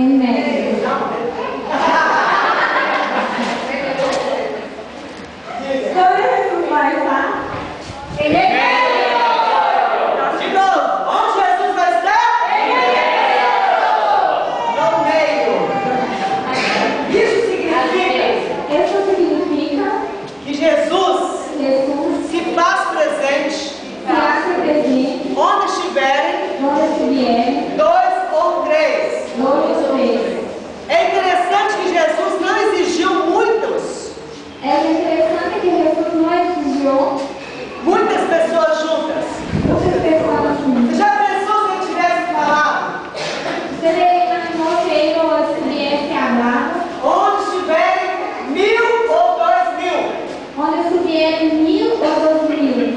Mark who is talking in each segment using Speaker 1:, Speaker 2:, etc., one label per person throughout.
Speaker 1: em médio. Então Jesus vai estar em meio.
Speaker 2: De novo, onde Jesus vai estar?
Speaker 1: Em meio.
Speaker 2: No meio. Isso significa que Jesus se faz presente onde estiverem dois ou três. É interessante que Jesus não exigiu muitos. Muitas pessoas juntas. Você já pensou se ele tivesse falado? Onde estiverem 1000 ou 2000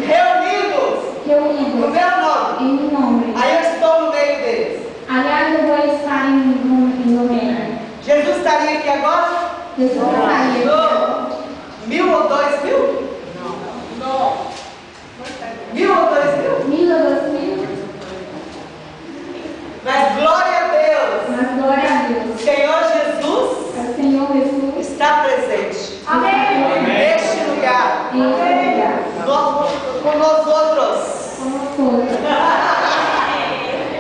Speaker 2: reunidos no meu nome. Aí eu estou no meio deles.
Speaker 1: Aliás, eu vou estar no meio.
Speaker 2: Jesus estaria aqui agora?
Speaker 1: Jesus estaria
Speaker 2: Não. 1000 ou 2000? Não. 1000 ou 2000?
Speaker 1: 1000 ou 2000?
Speaker 2: Mas glória a Deus.
Speaker 1: Mas glória a Deus.
Speaker 2: Senhor Jesus
Speaker 1: O Senhor Jesus
Speaker 2: está presente.
Speaker 1: Amém.
Speaker 2: Neste lugar. Com nós outros.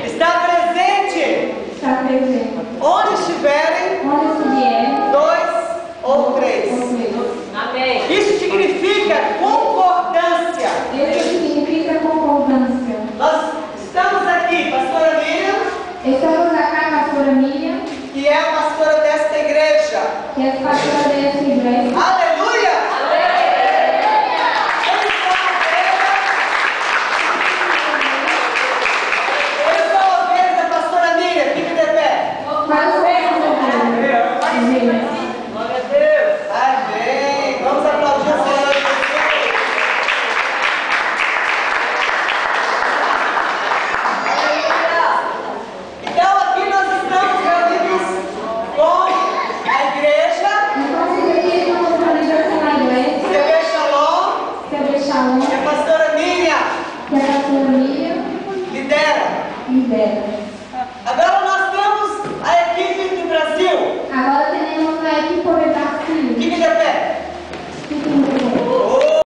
Speaker 2: Está presente. Onde estiverem dois ou três.
Speaker 1: Amém.
Speaker 2: Isso significa concordância. Nós estamos aqui, pastora Miriam,
Speaker 1: Estamos acá, pastora Miriam,
Speaker 2: que é a pastora desta igreja.
Speaker 1: que é pastora dessa igreja.
Speaker 2: Aleluia! Eu sou a ovelha da pastora Miriam, fique de pé.
Speaker 1: Quais são as ovelhas?